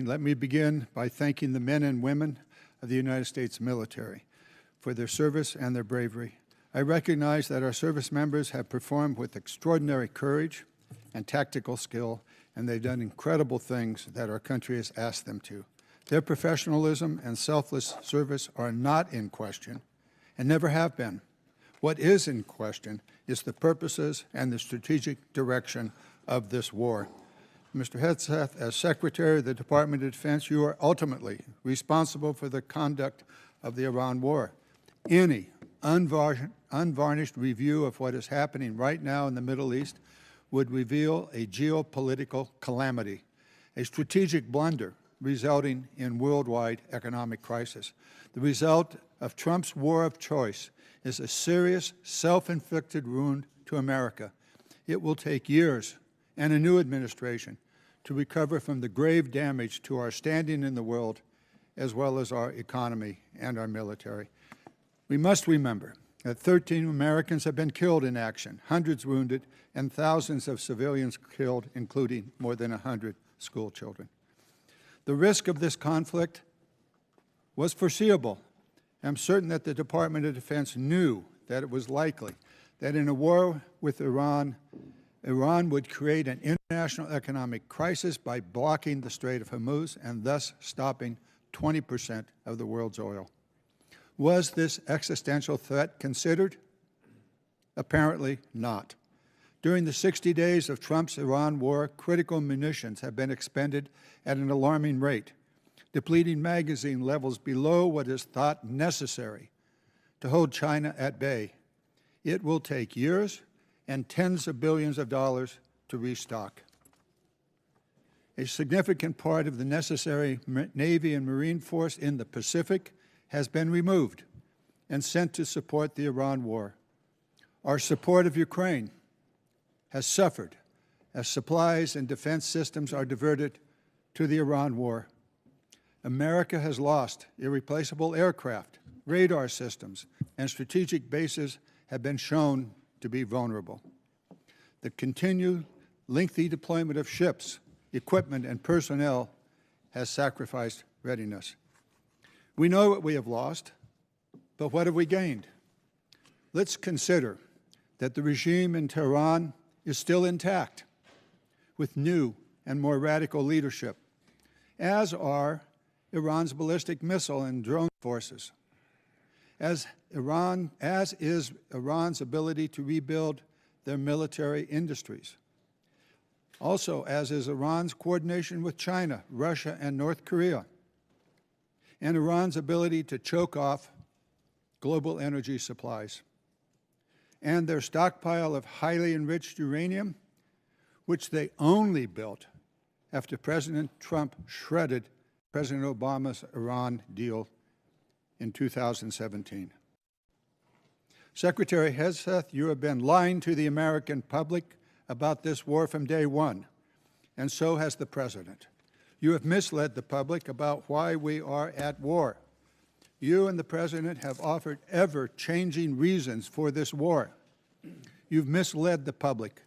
Let me begin by thanking the men and women of the United States military for their service and their bravery. I recognize that our service members have performed with extraordinary courage and tactical skill, and they've done incredible things that our country has asked them to. Their professionalism and selfless service are not in question and never have been. What is in question is the purposes and the strategic direction of this war. Mr. Hegseth, as Secretary of the Department of Defense, you are ultimately responsible for the conduct of the Iran war. Any unvarnished review of what is happening right now in the Middle East would reveal a geopolitical calamity, a strategic blunder resulting in worldwide economic crisis. The result of Trump's war of choice is a serious, self-inflicted wound to America. It will take years and a new administration to recover from the grave damage to our standing in the world, as well as our economy and our military. We must remember that 13 Americans have been killed in action, hundreds wounded, and thousands of civilians killed, including more than 100 school children. The risk of this conflict was foreseeable. I'm certain that the Department of Defense knew that it was likely that in a war with Iran would create an international economic crisis by blocking the Strait of Hormuz and thus stopping 20% of the world's oil. Was this existential threat considered? Apparently not. During the 60 days of Trump's Iran war, critical munitions have been expended at an alarming rate, depleting magazine levels below what is thought necessary to hold China at bay. It will take years and tens of billions of dollars to restock. A significant part of the necessary Navy and Marine force in the Pacific has been removed and sent to support the Iran war. Our support of Ukraine has suffered as supplies and defense systems are diverted to the Iran war. America has lost irreplaceable aircraft, radar systems, and strategic bases have been shown to be vulnerable. The continued lengthy deployment of ships, equipment, and personnel has sacrificed readiness. We know what we have lost, but what have we gained? Let's consider that the regime in Tehran is still intact, with new and more radical leadership, as are Iran's ballistic missile and drone forces, as is Iran's ability to rebuild their military industries. Also, as is Iran's coordination with China, Russia, and North Korea, and Iran's ability to choke off global energy supplies, and their stockpile of highly enriched uranium, which they only built after President Trump shredded President Obama's Iran deal in 2017. Secretary Hegseth, you have been lying to the American public about this war from day one, and so has the President. You have misled the public about why we are at war. You and the President have offered ever-changing reasons for this war. You've misled the public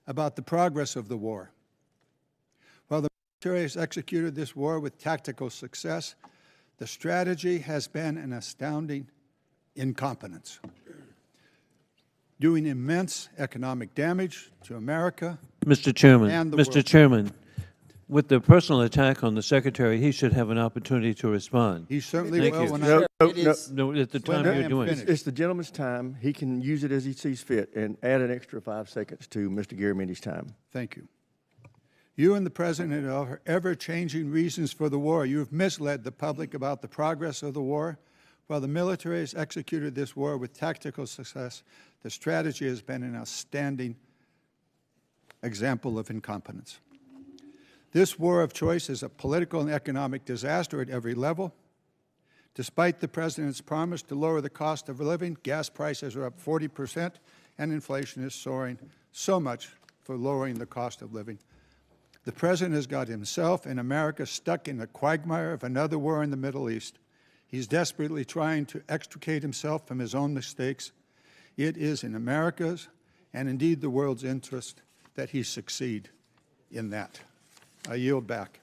about the progress of the war. While the military has executed this war with tactical success, the strategy has been an astounding incompetence, doing immense economic damage to America. Mr. Chairman, and the world. Mr. Chairman, with the personal attack on the Secretary, he should have an opportunity to respond. He certainly Thank will. you. When No, at the time you're doing it. It's the gentleman's time. He can use it as he sees fit and add an extra 5 seconds to Mr. Garamendi's time. Thank you. You and the President are ever-changing reasons for the war. You have misled the public about the progress of the war. While the military has executed this war with tactical success, the strategy has been an outstanding example of incompetence. This war of choice is a political and economic disaster at every level. Despite the President's promise to lower the cost of living, gas prices are up 40%, and inflation is soaring. So much for lowering the cost of living. The President has got himself and America stuck in the quagmire of another war in the Middle East. He's desperately trying to extricate himself from his own mistakes. It is in America's and indeed the world's interest that he succeed in that. I yield back.